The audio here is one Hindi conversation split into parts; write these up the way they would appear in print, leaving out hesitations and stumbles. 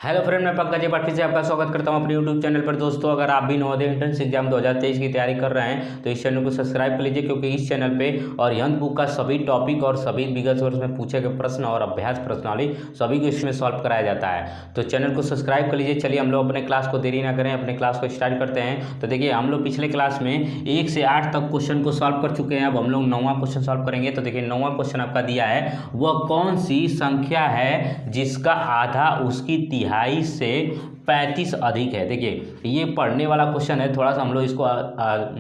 हेलो फ्रेंड, मैं पंकज एक बार फिर से आपका स्वागत करता हूं अपने यूट्यूब चैनल पर। दोस्तों, अगर आप भी नवोदय एंट्रेंस एग्जाम 2023 की तैयारी कर रहे हैं तो इस चैनल को सब्सक्राइब कर लीजिए, क्योंकि इस चैनल पे और यंग बुक का सभी टॉपिक और सभी विगत वर्ष में पूछे गए प्रश्न और अभ्यास प्रश्नावली सभी को इसमें सॉल्व कराया जाता है। तो चैनल को सब्सक्राइब कर लीजिए। चलिए हम लोग अपने क्लास को देरी ना करें, अपने क्लास को स्टार्ट करते हैं। तो देखिए, हम लोग पिछले क्लास में 1 से 8 तक क्वेश्चन को सॉल्व कर चुके हैं। अब हम लोग 9वां क्वेश्चन सॉल्व करेंगे। तो देखिए, 9वां क्वेश्चन आपका दिया है, वह कौन सी संख्या है जिसका आधा उसकी तिहाई से 35 अधिक है। देखिए, ये पढ़ने वाला क्वेश्चन है। थोड़ा सा हम लोग इसको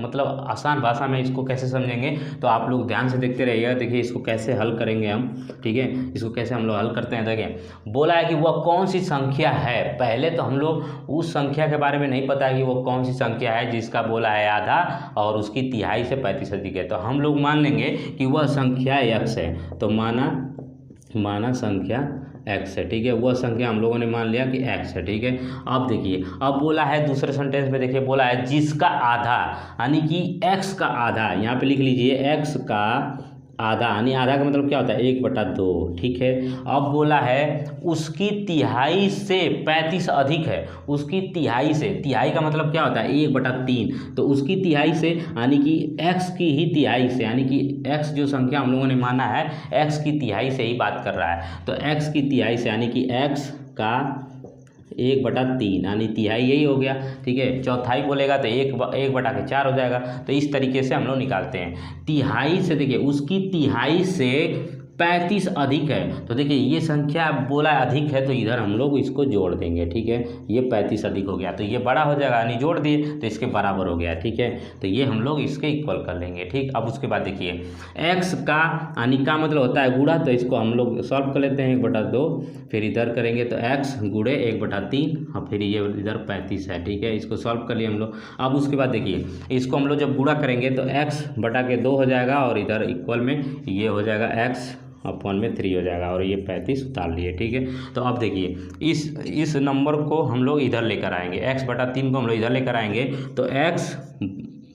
मतलब आसान भाषा में इसको कैसे समझेंगे, तो आप लोग ध्यान से देखते रहिएगा। देखिए, इसको कैसे हल करेंगे हम, ठीक है। इसको कैसे हम लोग हल करते हैं। देखिए, बोला है कि वह कौन सी संख्या है। पहले तो हम लोग उस संख्या के बारे में नहीं पता है कि वो कौन सी संख्या है जिसका बोला है आधा और उसकी तिहाई से 35 अधिक है। तो हम लोग मान लेंगे कि वह संख्या x है। तो माना संख्या x है, ठीक है। वह संख्या हम लोगों ने मान लिया कि x है, ठीक है। अब देखिए, अब बोला है दूसरे सेंटेंस में, देखिए बोला है जिसका आधा, यानी कि x का आधा। यहाँ पे लिख लीजिए x का आधा, यानी आधा का मतलब क्या होता है 1/2, ठीक है। अब बोला है उसकी तिहाई से 35 अधिक है। उसकी तिहाई से, तिहाई का मतलब क्या होता है 1/3। तो उसकी तिहाई से यानी कि x की ही तिहाई से, यानी कि x जो संख्या हम लोगों ने माना है x की तिहाई से ही बात कर रहा है। तो x की तिहाई से यानी कि x का 1/3, यानी तिहाई यही हो गया, ठीक है। चौथाई बोलेगा तो 1/4 हो जाएगा। तो इस तरीके से हम लोग निकालते हैं। तिहाई से, देखिए उसकी तिहाई से 35 अधिक है। तो देखिए, ये संख्या बोला अधिक है तो इधर हम लोग इसको जोड़ देंगे, ठीक है। ये 35 अधिक हो गया तो ये बड़ा हो जाएगा, यानी जोड़ दिए तो इसके बराबर हो गया, ठीक है। तो ये हम लोग इसके इक्वल कर लेंगे, ठीक। अब उसके बाद देखिए, x का, यानी का मतलब होता है गुणा, तो इसको हम लोग सॉल्व कर लेते हैं 1/2। फिर इधर करेंगे तो x गुणे 1/3 और फिर ये इधर 35 है, ठीक है। इसको सॉल्व कर लिए हम लोग। अब उसके बाद देखिए, इसको हम लोग जब गुणा करेंगे तो x/2 हो जाएगा और इधर इक्वल में ये हो जाएगा x/3 हो जाएगा और ये 35 उतार लिए, ठीक है। तो अब देखिए, इस नंबर को हम लोग इधर लेकर आएंगे, x/3 को हम लोग इधर लेकर आएंगे तो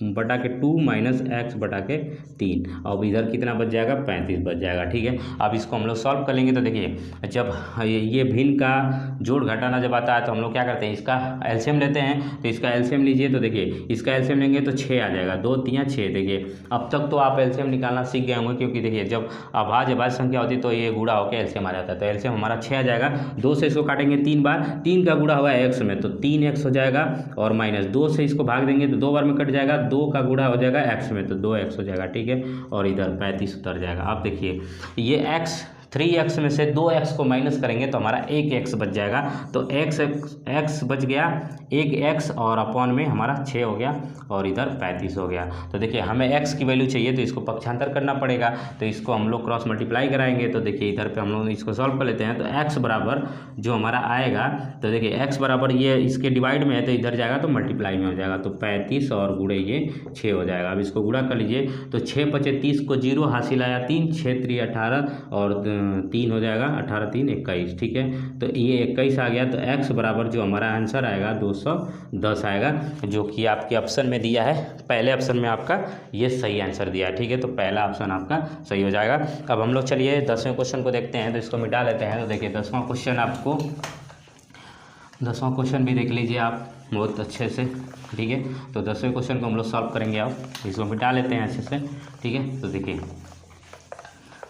x/2 माइनस x/3। अब इधर कितना बच जाएगा 35 बच जाएगा, ठीक है। अब इसको हम लोग सॉल्व कर लेंगे। तो देखिए, जब ये भिन्न का जोड़ घटाना जब आता है तो हम लोग क्या करते हैं, इसका एलसीएम लेते हैं। तो इसका एलसीएम लीजिए, तो देखिए इसका एलसीएम लेंगे तो 6 आ जाएगा, 2 3 6। देखिए, अब तक तो आप एलसीएम निकालना सीख गए होंगे, क्योंकि देखिए जब अभाज्य संख्या होती है तो ये गुणा होकर एलसीएम आ जाता है। तो एलसीएम हमारा 6 आ जाएगा। 2 से इसको काटेंगे 3 बार, 3 का गुणा हुआ है x में तो 3x हो जाएगा, और माइनस 2 से इसको भाग देंगे तो 2 बार में कट जाएगा, 2 का गुणा हो जाएगा x में तो 2x हो जाएगा, ठीक है। और इधर 35 उतर जाएगा। अब देखिए, ये x 3x में से 2x को माइनस करेंगे तो हमारा 1x बच जाएगा। तो x बच गया 1x और अपॉन में हमारा 6 हो गया और इधर 35 हो गया। तो देखिए, हमें x की वैल्यू चाहिए तो इसको पक्षांतर करना पड़ेगा। तो इसको हम लोग क्रॉस मल्टीप्लाई कराएंगे। तो देखिए, इधर पे हम लोग इसको सॉल्व कर लेते हैं। तो x बराबर जो हमारा आएगा, तो देखिए x बराबर ये इसके डिवाइड में है तो इधर जाएगा तो मल्टीप्लाई में हो जाएगा। तो 35 और गुणे ये 6 हो जाएगा। अब इसको गुणा कर लीजिए तो 6 5 30 को 0 हासिल आया, 3 6 3 18 और 3 हो जाएगा, 18 3 21, ठीक है। तो ये 21 आ गया। तो x बराबर जो हमारा आंसर आएगा 210 आएगा, जो कि आपके ऑप्शन में दिया है। पहले ऑप्शन में आपका ये सही आंसर दिया है, ठीक है। तो पहला ऑप्शन आपका सही हो जाएगा। अब हम लोग चलिए 10वें क्वेश्चन को देखते हैं। तो इसको मिटा लेते हैं। तो देखिए, 10वां क्वेश्चन भी देख लीजिए आप बहुत अच्छे से, ठीक है। तो 10वें क्वेश्चन को हम लोग सॉल्व करेंगे। अब इसको मिटा लेते हैं अच्छे से, ठीक है। तो देखिए,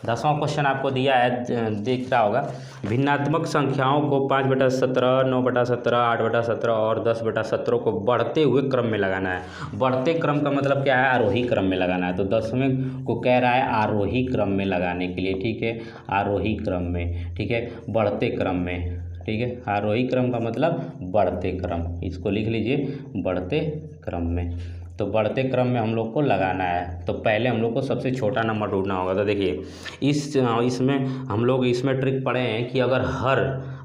10वां क्वेश्चन आपको दिया है, देख रहा होगा, भिन्नात्मक संख्याओं को 5/17, 9/17, 8/17 और 10/17 को बढ़ते हुए क्रम में लगाना है। बढ़ते क्रम का मतलब क्या है, आरोही क्रम में लगाना है। तो 10वें को कह रहा है आरोही क्रम में लगाने के लिए, ठीक है। आरोही क्रम में, ठीक है, बढ़ते क्रम में, ठीक है। आरोही क्रम का मतलब बढ़ते क्रम, इसको लिख लीजिए बढ़ते क्रम में। तो बढ़ते क्रम में हम लोग को लगाना है। तो पहले हम लोग को सबसे छोटा नंबर ढूंढना होगा। तो देखिए, इसमें हम लोग इसमें ट्रिक पढ़े हैं कि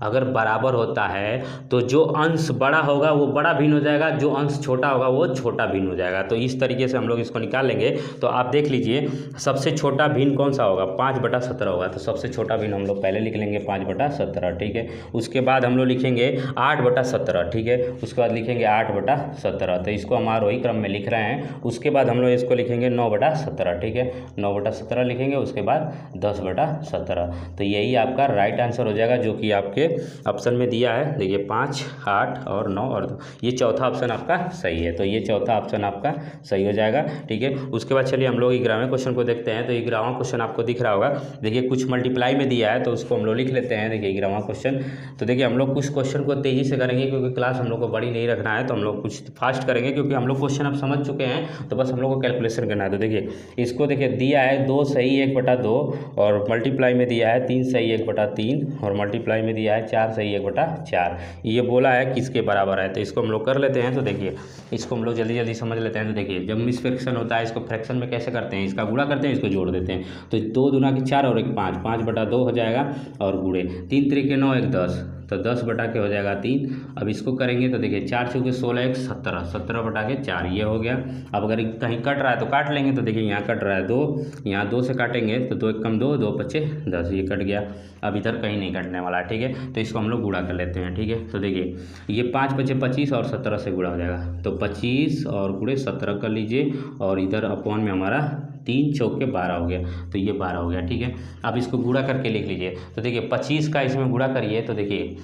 अगर बराबर होता है तो जो अंश बड़ा होगा वो बड़ा भिन्न हो जाएगा, जो अंश छोटा होगा वो छोटा भिन्न हो जाएगा। तो इस तरीके से हम लोग इसको निकाल लेंगे। तो आप देख लीजिए, सबसे छोटा भिन्न कौन सा होगा, 5/17 होगा। तो सबसे छोटा भिन्न हम लोग पहले लिख लेंगे 5/17, ठीक है। उसके बाद हम लोग लिखेंगे 8/17, ठीक है। उसके बाद लिखेंगे 8/17। तो इसको हम आरोही क्रम में लिख रहे हैं। उसके बाद हम लोग इसको लिखेंगे 9/17, ठीक है। 9/17 लिखेंगे, उसके बाद 10/17। तो यही आपका राइट आंसर हो जाएगा, जो कि आपके ऑप्शन में दिया है देखिए 5, 8 और 9 और 2, ये चौथा ऑप्शन आपका सही है। तो ये चौथा ऑप्शन आपका सही हो जाएगा, ठीक है। उसके बाद चलिए हम लोग 11वें क्वेश्चन को देखते हैं। तो 11वां क्वेश्चन आपको दिख रहा होगा, देखिए कुछ मल्टीप्लाई में दिया है तो उसको हम लोग लिख लेते हैं। देखिए 11वां क्वेश्चन, तो देखिए हम लोग कुछ क्वेश्चन को तेज़ी से करेंगे क्योंकि क्लास हम लोग को बड़ी नहीं रखना है, तो हम लोग कुछ फास्ट करेंगे क्योंकि हम लोग क्वेश्चन अब समझ चुके हैं, तो बस हम लोग को कैलकुलेशन करना है। तो देखिए इसको देखिए दिया है 2 सही 1/2 और मल्टीप्लाई में दिया है 3 सही 1/3 और मल्टीप्लाई में दिया है 4 सही 1/4। ये बोला है किसके बराबर है, तो इसको हम लोग कर लेते हैं। तो देखिए इसको हम लोग जल्दी जल्दी समझ लेते हैं। तो देखिए जब मिस फ्रैक्शन होता है इसको फ्रैक्शन में कैसे करते हैं, इसका गुणा करते हैं, इसको जोड़ देते हैं। तो 2 दूना की 4 और 1 5, 5/2 हो जाएगा और गुणे 3 3 9 1 10, तो 10 बटा के हो जाएगा 3। अब इसको करेंगे तो देखिए 4 चौके 16 1 17, 17 बटा के 4 ये हो गया। अब अगर कहीं कट रहा है तो काट लेंगे, तो देखिए यहाँ कट रहा है 2, यहाँ 2 से काटेंगे तो 2 1 कम 2, 2 5 10, ये कट गया। अब इधर कहीं नहीं कटने वाला है, ठीक है। तो इसको हम लोग गुणा कर लेते हैं, ठीक है। तो देखिए ये 5 5 25 और 17 से गुणा हो जाएगा, तो 25 और गुणे 17 कर लीजिए और इधर अपॉन में हमारा 3 चौके 12 हो गया, तो ये 12 हो गया, ठीक है। अब इसको गुणा करके लिख लीजिए। तो देखिए 25 का इसमें गुणा करिए, तो देखिए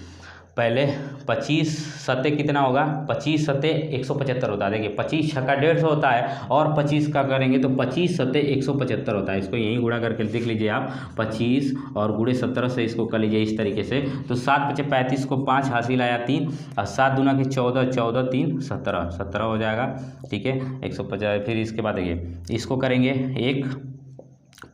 पहले 25 सत्ते कितना होगा, 25 सत्ते 175 होता है। देखिए 25 छक्का 150 होता है और 25 का करेंगे तो 25 सत्ते 175 होता है। इसको यहीं गुणा करके देख लीजिए आप, 25 और गुणे 17 से इसको कर लीजिए इस तरीके से। तो 7 5 35 को 5 हासिल आया 3 और 7 दूना की 14, 14 3 17, 17 हो जाएगा, ठीक है। 150। फिर इसके बाद देखिए इसको करेंगे 1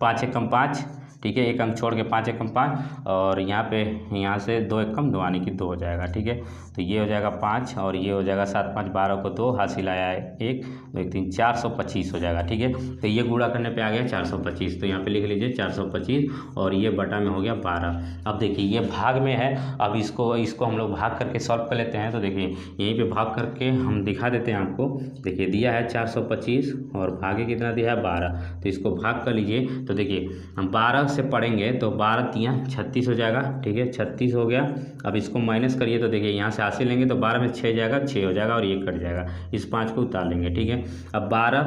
5 1 5, ठीक है। 1 अंक छोड़ के 5 1 5 और यहाँ पे यहाँ से 2 1 2 आने की 2 हो जाएगा, ठीक है। तो ये हो जाएगा 5 और ये हो जाएगा 7 5 12 को 2 हासिल आया है 1 2 1 3 425 हो जाएगा, ठीक है। तो ये गुणा करने पे आ गया 425, तो यहाँ पे लिख लीजिए 425 और ये बटा में हो गया 12। अब देखिए ये भाग में है, अब इसको हम लोग भाग करके सॉल्व कर लेते हैं। तो देखिए यहीं पे भाग करके हम दिखा देते हैं आपको। देखिए दिया है 425 और भागे कितना दिया है 12, तो इसको भाग कर लीजिए। तो देखिए हम 12 से पढ़ेंगे तो 12 3 36 हो जाएगा, ठीक है। 36 हो गया। अब इसको माइनस करिए, तो देखिए यहाँ से हासिल लेंगे तो 12 में 6 जाएगा, 6 हो जाएगा और ये कट जाएगा, इस 5 को उतार लेंगे, ठीक है। अब 12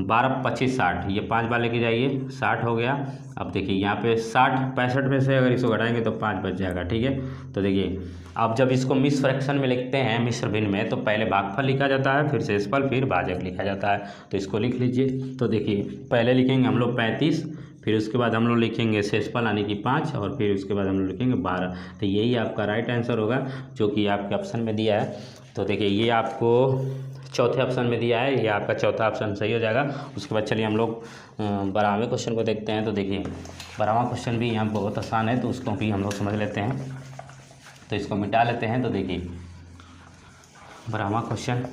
12 25 60, ये 5 बार लेके जाइए 60 हो गया। अब देखिए यहाँ पे 60 65 में से अगर इसको घटाएंगे तो 5 बच जाएगा, ठीक है। तो देखिए अब जब इसको मिस फ्रैक्शन में लिखते हैं मिश्र भिन्न में, तो पहले भागफल लिखा जाता है, फिर शेषफल, फिर भाजक लिखा जाता है। तो इसको लिख लीजिए। तो देखिए पहले लिखेंगे हम लोग 35, फिर उसके बाद हम लोग लिखेंगे शेषफल यानी कि 5 और फिर उसके बाद हम लोग लिखेंगे 12। तो यही आपका राइट आंसर होगा जो कि आपके ऑप्शन में दिया है। तो देखिए ये आपको चौथे ऑप्शन में दिया है, ये आपका चौथा ऑप्शन सही हो जाएगा। उसके बाद चलिए हम लोग 12वें क्वेश्चन को देखते हैं। तो देखिए 12वां क्वेश्चन भी यहाँ बहुत आसान है, तो उसको भी हम लोग समझ लेते हैं। तो इसको मिटा लेते हैं। तो देखिए 12वां क्वेश्चन,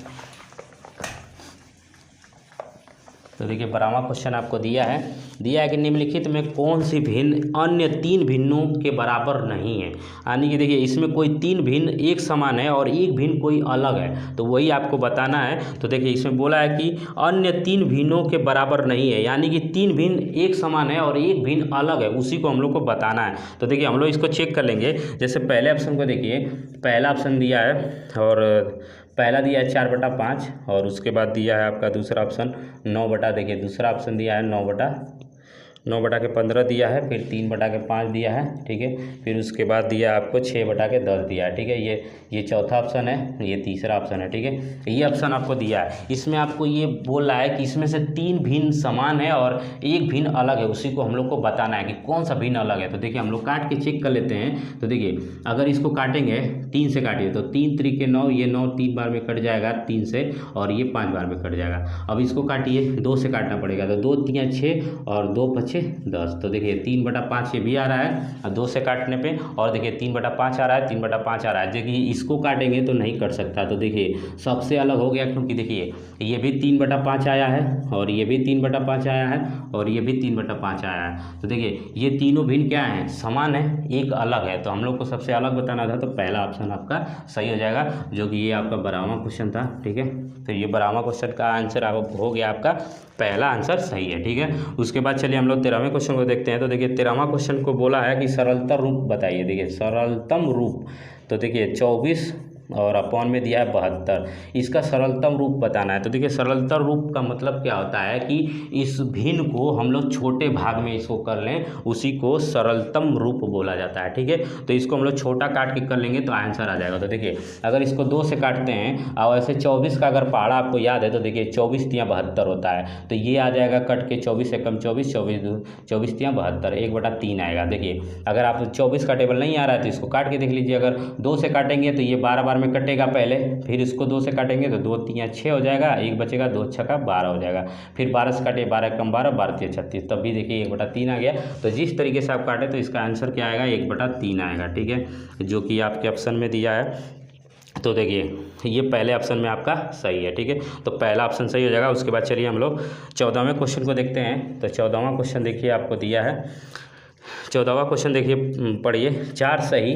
तो देखिए 12वां क्वेश्चन आपको दिया है कि निम्नलिखित में कौन सी भिन्न अन्य 3 भिन्नों के बराबर नहीं है। यानी कि देखिए इसमें कोई 3 भिन्न एक समान है और एक भिन्न कोई अलग है, तो वही आपको बताना है। तो देखिए इसमें बोला है कि अन्य 3 भिन्नों के बराबर नहीं है, यानी कि 3 भिन्न एक समान है और एक भिन्न अलग है, उसी को हम लोग को बताना है। तो देखिए हम लोग इसको चेक कर लेंगे। जैसे पहले ऑप्शन को देखिए, पहला ऑप्शन दिया है और पहला दिया है 4/5 और उसके बाद दिया है आपका दूसरा ऑप्शन 9 देखिए दूसरा ऑप्शन दिया है 9/15 दिया है, फिर 3/5 दिया है, ठीक है। फिर उसके बाद दिया आपको 6/10 दिया है, ठीक है। ये चौथा ऑप्शन है, ये तीसरा ऑप्शन है, ठीक है। ये ऑप्शन आपको दिया है, इसमें आपको ये बोल रहा है कि इसमें से 3 भिन्न समान है और एक भिन्न अलग है, उसी को हम लोग को बताना है कि कौन सा भिन्न अलग है। तो देखिए हम लोग काट के चेक कर लेते हैं। तो देखिए अगर इसको काटेंगे 3 से काटिए तो 3 3 9, ये 9 3 बार में कट जाएगा 3 से और ये 5 बार में कट जाएगा। अब इसको काटिए, 2 से काटना पड़ेगा, तो 2 3 6 और 2 5 10। तो देखिए 3/5 ये भी आ रहा है और 2 से काटने पे, और देखिए 3/5 आ रहा है, 3/5 आ रहा है। देखिए इसको काटेंगे तो नहीं कट सकता, तो देखिए सबसे अलग हो गया, क्योंकि देखिए ये भी 3/5 आया है और ये भी 3/5 आया है और ये भी 3/5 आया है। तो देखिए ये तीनों भिन्न क्या हैं, समान है, एक अलग है। तो हम लोग को सबसे अलग बताना था, तो पहला ऑप्शन आपका सही हो जाएगा, जो कि ये आपका 12वां क्वेश्चन था, ठीक है। तो ये 12वां क्वेश्चन का आंसर हो गया आपका पहला आंसर सही है, ठीक है। उसके बाद चलिए हम लोग 13वें क्वेश्चन को देखते हैं। तो देखिए 13वां क्वेश्चन को बोला है कि सरलतम रूप बताइए। देखिए सरलतम रूप, तो देखिए 24 और अपॉन में दिया है 72। इसका सरलतम रूप बताना है। तो देखिए सरलतम रूप का मतलब क्या होता है कि इस भिन्न को हम लोग छोटे भाग में इसको कर लें, उसी को सरलतम रूप बोला जाता है। ठीक है, तो इसको हम लोग छोटा काट के कर लेंगे तो आंसर आ जाएगा। तो देखिए अगर इसको 2 से काटते हैं और ऐसे 24 का अगर पहाड़ा आपको याद है तो देखिए 24 तियाँ 72 होता है, तो ये आ जाएगा कट के 24 एकम 24, 24 तियाँ 72, 1/3 आएगा। देखिए अगर आप 24 का टेबल नहीं आ रहा है तो इसको काट के देख लीजिए। अगर 2 से काटेंगे तो ये 12 बार में कटेगा पहले, फिर इसको 2 से काटेंगे तो 2 तियाँ 6 हो जाएगा, 1 बचेगा, 2 छक्का 12 हो जाएगा। फिर 12 से काटे 12 कम 12, 12 तियाँ 36, तब भी देखिए 1/3 आ गया। तो जिस तरीके से आप काटे तो इसका आंसर क्या आएगा, 1/3 आएगा। ठीक है, जो कि आपके ऑप्शन में दिया है। तो देखिए ये पहले ऑप्शन में आपका सही है। ठीक है, तो पहला ऑप्शन सही हो जाएगा। उसके बाद चलिए हम लोग 14वें क्वेश्चन को देखते हैं। तो 14वां क्वेश्चन देखिए आपको दिया है। 14वां क्वेश्चन देखिए पढ़िए। 4 सही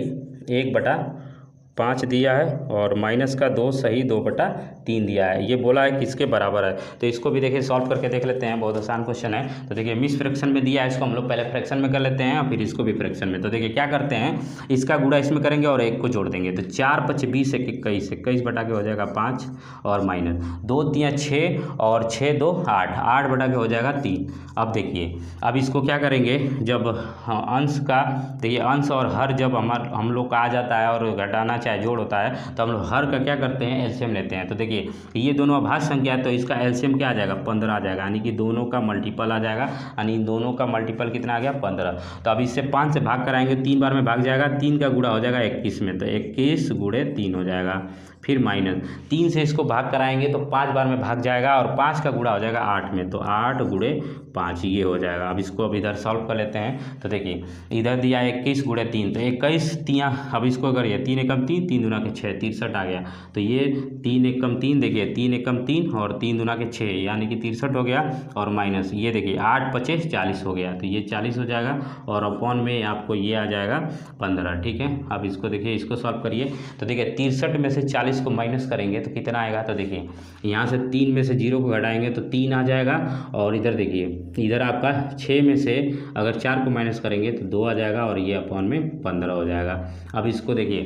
1/5 दिया है और माइनस का 2 सही 2/3 दिया है। ये बोला है किसके बराबर है। तो इसको भी देखिए सॉल्व करके देख लेते हैं, बहुत आसान क्वेश्चन है। तो देखिए मिस फ्रैक्शन में दिया है, इसको हम लोग पहले फ्रैक्शन में कर लेते हैं और फिर इसको भी फ्रैक्शन में। तो देखिए क्या करते हैं, इसका गुणा इसमें करेंगे और 1 को जोड़ देंगे। तो 4 × 20 = 21, 21 बटा के हो जाएगा 5 और माइनस 2 तियाँ 6 और 6 2 8, 8 बटा के हो जाएगा 3। अब देखिए अब इसको क्या करेंगे, जब अंश का देखिए अंश और हर जब हम लोग का आ जाता है और घटाना चाहे जोड़ होता है तो हम लोग हर का क्या करते हैं, एलसीएम लेते हैं। तो देखिए ये दोनों अभाज्य संख्या है तो इसका एलसीएम क्या आ जाएगा, 15 आ जाएगा, यानी कि दोनों का मल्टीपल आ जाएगा। यानी इन दोनों का मल्टीपल कितना आ गया, 15। तो अब इससे 5 से भाग कराएंगे, 3 बार में भाग जाएगा, 3 का गुणा हो जाएगा 21 में, तो 21 × 3 हो जाएगा। फिर माइनस 3 से इसको भाग कराएंगे तो 5 बार में भाग जाएगा और 5 का गुणा हो जाएगा 8 में, तो 8 × 5 ये हो जाएगा। अब इसको अब इधर सॉल्व कर लेते हैं। तो देखिए इधर दिया 21 × 3, तो 21 तियाँ, अब इसको करिए 3 एकम 3, 3 दूना के 6, 63 आ गया। तो ये 3 एकम 3 देखिए 3 एकम 3 और 3 दूना के 6 यानी कि 63 हो गया, और माइनस ये देखिए 8 × 5 = 40 हो गया, तो ये 40 हो जाएगा और अपॉन में आपको ये आ जाएगा 15। ठीक है, अब इसको देखिए इसको सॉल्व करिए। तो देखिए 63 में से 40 को माइनस करेंगे तो कितना आएगा, तो देखिए यहाँ से 3 में से 0 को घटाएंगे तो 3 आ जाएगा, और इधर देखिए इधर आपका 6 में से अगर 4 को माइनस करेंगे तो 2 आ जाएगा और ये अपॉन में 15 हो जाएगा। अब इसको देखिए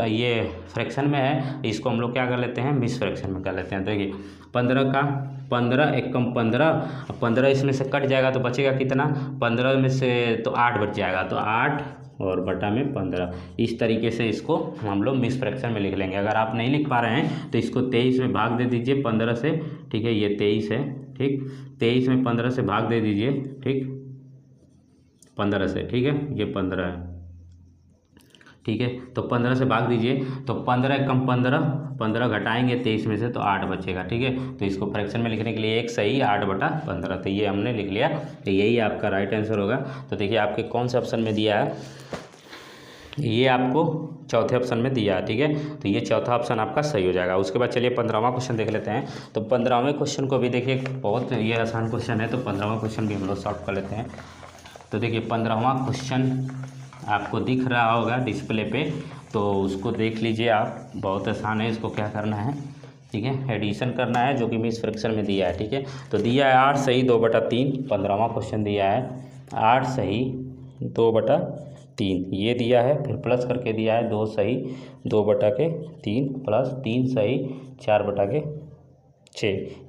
ये फ्रैक्शन में है, इसको हम लोग क्या कर लेते हैं, मिस फ्रैक्शन में कर लेते हैं। तो देखिए 15 का 15 एकम 15, 15 इसमें से कट जाएगा तो बचेगा कितना, 15 में से तो 8 बच जाएगा, तो 8 और बटा में 15। इस तरीके से इसको हम लोग मिस फ्रैक्शन में लिख लेंगे। अगर आप नहीं लिख पा रहे हैं तो इसको 23 में भाग दे दीजिए 15 से। ठीक है, ये 23 है, ठीक, 23 में 15 से भाग दे दीजिए, ठीक, 15 से, ठीक है, ये 15 है, ठीक है, तो 15 से भाग दीजिए, तो 15 एकम 15, 15 घटाएंगे 23 में से तो 8 बचेगा। ठीक है, तो इसको फ्रैक्शन में लिखने के लिए एक सही 8/15, तो ये हमने लिख लिया, तो यही आपका राइट आंसर होगा। तो देखिए आपके कौन से ऑप्शन में दिया है, ये आपको चौथे ऑप्शन में दिया है। ठीक है, तो ये चौथा ऑप्शन आपका सही हो जाएगा। उसके बाद चलिए 15वां क्वेश्चन देख लेते हैं। तो 15वें क्वेश्चन को भी देखिए, बहुत ये आसान क्वेश्चन है, तो 15वां क्वेश्चन भी हम लोग सॉल्व कर लेते हैं। तो देखिए 15वां क्वेश्चन आपको दिख रहा होगा डिस्प्ले पे, तो उसको देख लीजिए आप, बहुत आसान है। इसको क्या करना है, ठीक है, एडिशन करना है, जो कि मिस फ्रैक्शन में दिया है। ठीक है, तो दिया है 8 सही 2/3, 15वां क्वेश्चन दिया है 8 सही 2/3, ये दिया है, फिर प्लस करके दिया है 2 सही 2/3 प्लस 3 सही 4/6,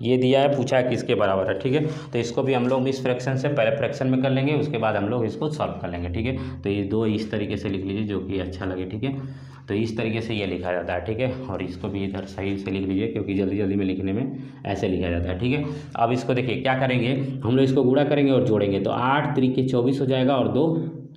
ये दिया है, पूछा है किसके बराबर है। ठीक है, तो इसको भी हम लोग मिस फ्रैक्शन से पहले फ्रैक्शन में कर लेंगे, उसके बाद हम लोग इसको सॉल्व कर लेंगे। ठीक है, तो ये दो इस तरीके से लिख लीजिए जो कि अच्छा लगे। ठीक है, तो इस तरीके से ये लिखा जाता है। ठीक है, और इसको भी इधर सही से लिख लीजिए, क्योंकि जल्दी जल्दी में लिखने में ऐसे लिखा जाता है। ठीक है, अब इसको देखिए क्या करेंगे, हम लोग इसको गुणा करेंगे और जोड़ेंगे, तो 8 × 24 हो जाएगा और 2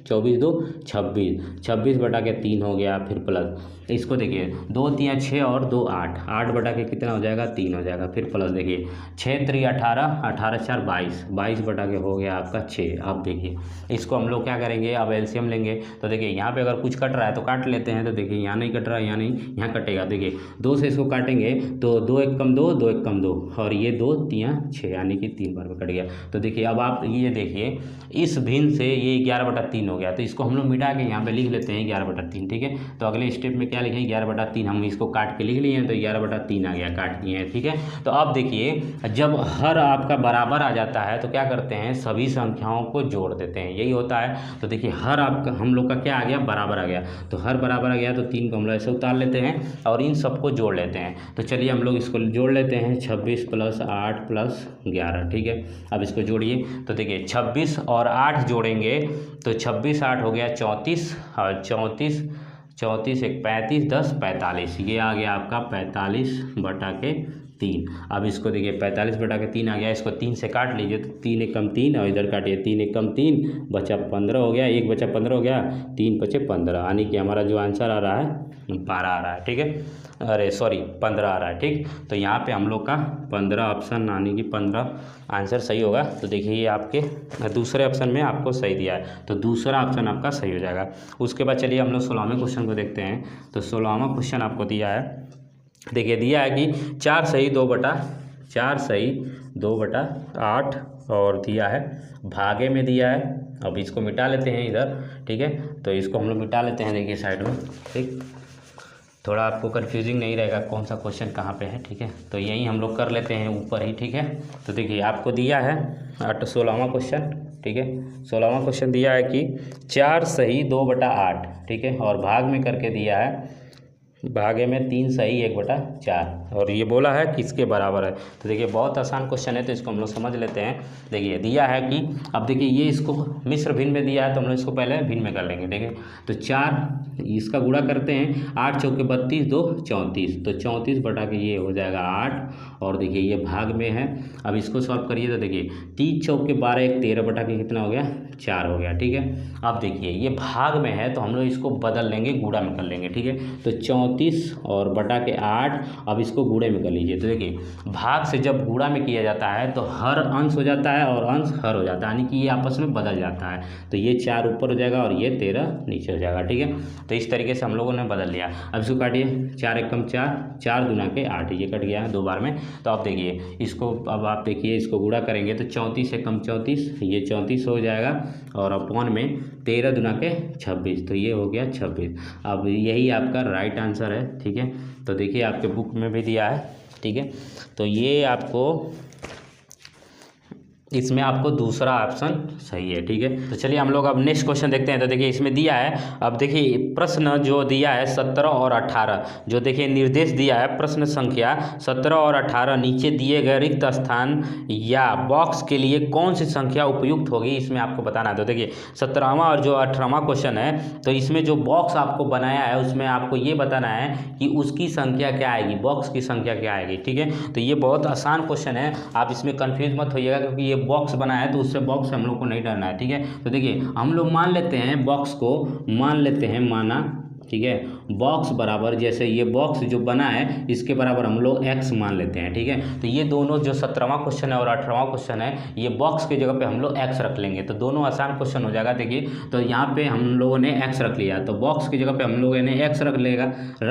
24 2 26, 26/3 हो गया, फिर प्लस इसको देखिए 2 तियाँ 6 और 2 8, 8 बटा के कितना हो जाएगा, 3 हो जाएगा, फिर प्लस देखिए 6 3 18, 18 4 22, 22 बटा के हो गया आपका 6। अब देखिए इसको हम लोग क्या करेंगे, अब एलसीएम लेंगे। तो देखिए यहाँ पे अगर कुछ कट रहा है तो काट लेते हैं, तो देखिए यहाँ नहीं कट रहा है, यहाँ नहीं, यहाँ कटेगा। देखिए 2 से इसको काटेंगे तो 2 1 कम 2, 2 1 कम 2, और ये 2 तियाँ 6, यानी कि 3 बार में कट गया। तो देखिए अब आप ये देखिए इस भिन्न से ये 11/3 हो गया। तो इसको हम लोग मिटा के यहाँ पे लिख लेते हैं 11/3, ठीक है। तो अगले स्टेप में क्या लिखें, 11/3 हम इसको काट के लिख लिए हैं, तो 11/3 आ गया, काट दिए हैं, ठीक है। तो अब देखिए जब हर आपका बराबर आ जाता है तो क्या करते हैं, सभी संख्याओं को जोड़ देते हैं, यही होता है। तो देखिए हर आपका हम लोग का क्या आ गया, बराबर आ गया। तो हर बराबर आ गया तो 3 को हम लोग ऐसे उतार लेते हैं और इन सबको जोड़ लेते हैं। तो चलिए हम लोग इसको जोड़ लेते हैं, 26 + 8 + 11, ठीक है। अब इसको जोड़िए, तो देखिए 26 और 8 जोड़ेंगे तो 26 8 हो गया 34, और 34 34 1 35 10 45, ये आ गया आपका 45/3। अब इसको देखिए 45/3 आ गया, इसको 3 से काट लीजिए, तो 3 × 3 और इधर काटिए, 3 × 3 बचा 15 हो गया, 1 बचा 15 हो गया, 3 बचे 15, यानी कि हमारा जो आंसर आ रहा है 12 आ रहा है, ठीक है। अरे सॉरी 15 आ रहा है, ठीक। तो यहाँ पे हम लोग का 15 ऑप्शन यानी कि 15 आंसर सही होगा। तो देखिए ये आपके दूसरे ऑप्शन में आपको सही दिया है, तो दूसरा ऑप्शन आपका सही हो जाएगा। उसके बाद चलिए हम लोग 16वें क्वेश्चन को देखते हैं। तो 16वां क्वेश्चन आपको दिया है, देखिए दिया है कि 4 सही 2/8 और दिया है भागे में दिया है। अब इसको मिटा लेते हैं इधर, ठीक है। तो इसको हम लोग मिटा लेते हैं, देखिए साइड में, ठीक। थोड़ा आपको कन्फ्यूजिंग नहीं रहेगा कौन सा क्वेश्चन कहाँ पे है, ठीक है। तो यही हम लोग कर लेते हैं ऊपर ही, ठीक है। तो देखिए आपको दिया है 16वां क्वेश्चन, ठीक है। 16वां क्वेश्चन दिया है कि 4 सही 2/8, ठीक है, और भाग में करके दिया है, भागे में 3 सही 1/4, और ये बोला है किसके बराबर है। तो देखिए बहुत आसान क्वेश्चन है, तो इसको हम लोग समझ लेते हैं। देखिए दिया है कि अब देखिए ये इसको मिश्र भिन्न में दिया है, तो हम लोग इसको पहले भिन्न में कर लेंगे। देखिए तो 4 इसका गुणा करते हैं, 8 चौके 32 2 34, तो 34 के ये हो जाएगा 8, और देखिए ये भाग में है। अब इसको सॉल्व करिए, तो देखिए 3 चौके 12 1 13 के कितना हो गया, 4 हो गया, ठीक है। अब देखिए ये भाग में है तो हम लोग इसको बदल लेंगे, गुणा में कर लेंगे, ठीक है। तो 34 और बटा के 8, अब इसको गुणे में कर लीजिए। तो देखिए भाग से जब गुणा में किया जाता है तो हर अंश हो जाता है और अंश हर हो जाता है, यानी कि ये आपस में बदल जाता है। तो ये 4 ऊपर हो जाएगा और ये 13 नीचे हो जाएगा, ठीक है। तो इस तरीके से हम लोगों ने बदल लिया। अब इसको काटिए, 4 × 4 4 दूना के 8, ये कट गया 2 बार में। तो अब देखिए इसको, अब आप देखिए इसको गुणा करेंगे तो 34 × 34, ये 34 हो जाएगा, और अपॉन में 13 दूना के 26, तो ये हो गया 26। अब यही आपका राइट आंसर है, ठीक है। तो देखिए आपके बुक में भी दिया है, ठीक है। तो ये आपको इसमें आपको दूसरा ऑप्शन सही है, ठीक है। तो चलिए हम लोग अब नेक्स्ट क्वेश्चन देखते हैं। तो देखिए इसमें दिया है, अब देखिए प्रश्न जो दिया है 17 और 18, जो देखिए निर्देश दिया है, प्रश्न संख्या 17 और 18 नीचे दिए गए रिक्त स्थान या बॉक्स के लिए कौन सी संख्या उपयुक्त होगी, इसमें आपको बताना है। तो देखिए 17वां और जो 18वां क्वेश्चन है, तो इसमें जो बॉक्स आपको बनाया है उसमें आपको ये बताना है कि उसकी संख्या क्या आएगी, बॉक्स की संख्या क्या आएगी, ठीक है। तो ये बहुत आसान क्वेश्चन है, आप इसमें कन्फ्यूज मत होइएगा, क्योंकि ये बॉक्स बनाया है तो उससे बॉक्स हम लोग को नहीं डरना है, ठीक है। तो देखिए हम लोग मान लेते हैं बॉक्स को, मान लेते हैं माना, ठीक है। बॉक्स बराबर, जैसे ये बॉक्स जो बना है इसके बराबर हम लोग x मान लेते हैं, ठीक है। तो ये दोनों जो 17वां क्वेश्चन है और 18वां क्वेश्चन है, ये बॉक्स की जगह पे हम लोग x रख लेंगे, तो दोनों आसान क्वेश्चन हो जाएगा। देखिए तो यहाँ पे हम लोगों ने x रख लिया, तो बॉक्स की जगह पे हम लोगों ने x रख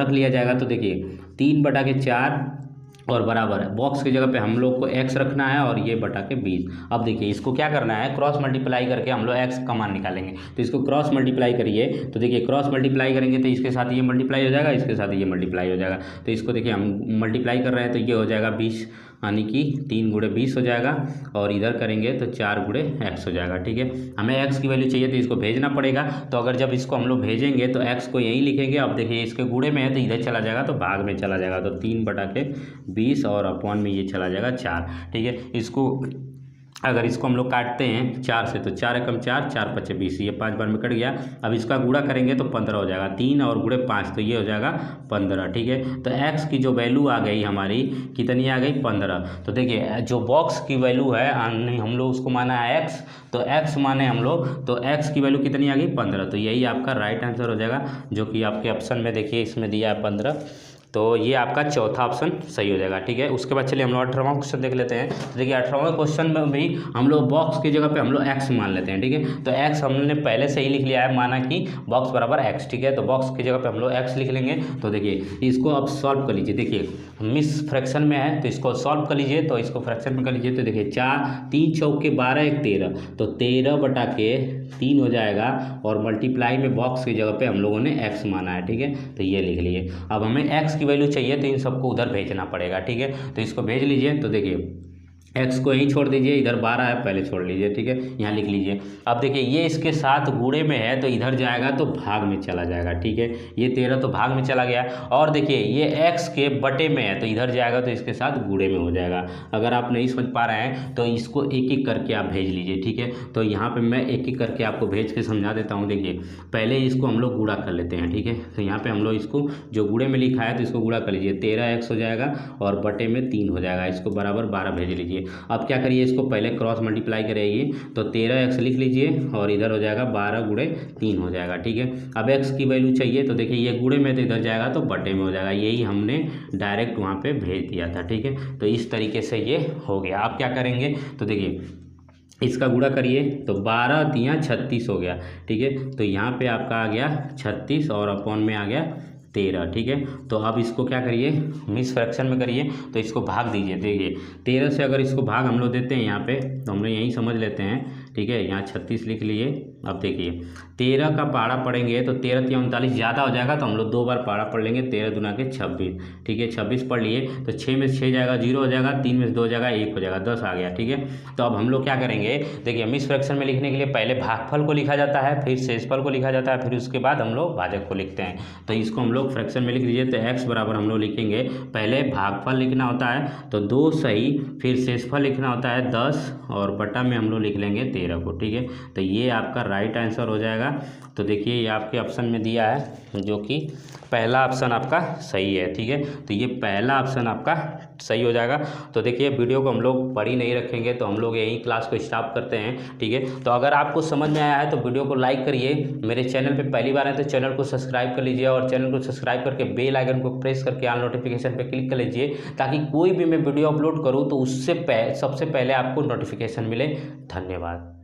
लिया जाएगा। तो देखिए 3/4 और बराबर है, बॉक्स की जगह पे हम लोग को x रखना है और ये बटा के 20। अब देखिए इसको क्या करना है, क्रॉस मल्टीप्लाई करके हम लोग x का मान निकालेंगे। तो इसको क्रॉस मल्टीप्लाई करिए, तो देखिए क्रॉस मल्टीप्लाई करेंगे तो इसके साथ ये मल्टीप्लाई हो जाएगा, इसके साथ ये मल्टीप्लाई हो जाएगा। तो इसको देखिए हम मल्टीप्लाई कर रहे हैं तो ये हो जाएगा 20, यानी कि 3 × 20 हो जाएगा, और इधर करेंगे तो 4 × x हो जाएगा, ठीक है। हमें x की वैल्यू चाहिए तो इसको भेजना पड़ेगा। तो अगर जब इसको हम लोग भेजेंगे तो x को यहीं लिखेंगे। अब देखिए इसके गुणे में है तो इधर चला जाएगा, तो भाग में चला जाएगा, तो 3/20 और अपॉन में ये चला जाएगा 4, ठीक है। इसको अगर इसको हम लोग काटते हैं 4 से, तो 4 × 4 4 × 5 = 20, ये 5 बार में कट गया। अब इसका गुणा करेंगे तो 15 हो जाएगा, 3 और गुणे 5, तो ये हो जाएगा 15, ठीक है। तो x की जो वैल्यू आ गई हमारी कितनी आ गई, 15। तो देखिए जो बॉक्स की वैल्यू है हम लोग उसको माना है x, तो x माने हम लोग, तो x की वैल्यू कितनी आ गई, 15। तो यही आपका राइट आंसर हो जाएगा, जो कि आपके ऑप्शन में देखिए इसमें दिया है 15। तो ये आपका चौथा ऑप्शन सही हो जाएगा। ठीक है, उसके बाद चलिए हम लोग 18वां क्वेश्चन देख लेते हैं। तो देखिए 18वां क्वेश्चन में भी हम लोग बॉक्स की जगह पे हम लोग एक्स मान लेते हैं। ठीक है, तो एक्स हमने पहले से ही लिख लिया है, माना कि बॉक्स बराबर एक्स। ठीक है, तो बॉक्स की जगह पे हम लोग एक्स लिख लेंगे। तो देखिए इसको अब सॉल्व कर लीजिए। देखिए मिस फ्रैक्शन में है तो इसको सॉल्व कर लीजिए। तो इसको फ्रैक्शन में कर लीजिए। तो देखिए 3 चौके 12 1 13, तो 13/3 हो जाएगा और मल्टीप्लाई में बॉक्स की जगह पे हम लोगों ने एक्स माना है। ठीक है, तो ये लिख लिए। अब हमें एक्स की वैल्यू चाहिए तो इन सबको उधर भेजना पड़ेगा। ठीक है, तो इसको भेज लीजिए। तो देखिए एक्स को यहीं छोड़ दीजिए, इधर 12 है पहले छोड़ लीजिए। ठीक है, यहाँ लिख लीजिए। अब देखिए ये इसके साथ गुणे में है तो इधर जाएगा तो भाग में चला जाएगा। ठीक है, ये 13 तो भाग में चला गया। और देखिए ये एक्स के बटे में है तो इधर जाएगा तो इसके साथ गुणे में हो जाएगा। अगर आप नहीं समझ पा रहे हैं तो इसको एक एक करके आप भेज लीजिए। ठीक है, तो यहाँ पर मैं एक एक करके आपको भेज के समझा देता हूँ। देखिए पहले इसको हम लोग गुणा कर लेते हैं। ठीक है, तो यहाँ पर हम लोग इसको जो गुणे में लिखा है तो इसको गुणा कर लीजिए। 13x हो जाएगा और बटे में 3 हो जाएगा। इसको बराबर 12 भेज लीजिए। अब क्या करिए, इसको पहले क्रॉस मल्टीप्लाई करिए। तो 13x लिख लीजिए और इधर हो जाएगा 12 गुणे 3 हो जाएगा। ठीक है, अब x की वैल्यू चाहिए तो देखिए ये गुणे में तो इधर जाएगा तो बटे में हो जाएगा। यही हमने डायरेक्ट वहाँ पे भेज दिया था। ठीक है, तो इस तरीके से ये हो गया। आप क्या करेंगे तो देखिए इसका गुणा करिए तो 12 तिया 36 हो गया। ठीक है, तो यहाँ पे आपका आ गया 36 और अपॉन में आ गया 13। ठीक है, तो अब इसको क्या करिए, मिस फ्रैक्शन में करिए तो इसको भाग दीजिए। देखिए 13 से अगर इसको भाग हम लोग देते हैं यहाँ पे तो हम लोग यही समझ लेते हैं। ठीक है, यहाँ 36 लिख लिए। अब देखिए 13 का पारा पढ़ेंगे तो 13 तिया 39 ज़्यादा हो जाएगा तो हम लोग 2 बार पारा पढ़ लेंगे। 13 दूना के 26। ठीक है, 26 पढ़ लिए तो 6 में 6 जाएगा 0 हो जाएगा, 3 में 2 जाएगा 1 हो जाएगा, 10 आ गया। ठीक है, तो अब हम लोग क्या करेंगे, देखिए मिस फ्रैक्शन में लिखने के लिए पहले भागफल को लिखा जाता है, फिर शेषफल को लिखा जाता है, फिर उसके बाद हम लोग भाजक को लिखते हैं। तो इसको हम लोग फ्रैक्शन में लिख लीजिए। तो x बराबर हम लोग लिखेंगे, पहले भागफल लिखना होता है तो 2 सही, फिर शेषफल लिखना होता है 10 और बटा में हम लोग लिख लेंगे 13 को। ठीक है, तो ये आपका राइट आंसर हो जाएगा। तो देखिए ये आपके ऑप्शन में दिया है जो कि पहला ऑप्शन आपका सही है। ठीक है, तो ये पहला ऑप्शन आपका सही हो जाएगा। तो देखिए वीडियो को हम लोग बड़ी नहीं रखेंगे तो हम लोग यहीं क्लास को स्टॉप करते हैं। ठीक है, तो अगर आपको समझ में आया है तो वीडियो को लाइक करिए। मेरे चैनल पे पहली बार है तो चैनल को सब्सक्राइब कर लीजिए और चैनल को सब्सक्राइब करके बेल आइकन को प्रेस करके ऑल नोटिफिकेशन पे क्लिक कर लीजिए ताकि कोई भी मैं वीडियो अपलोड करूँ तो उससे सबसे पहले आपको नोटिफिकेशन मिले। धन्यवाद।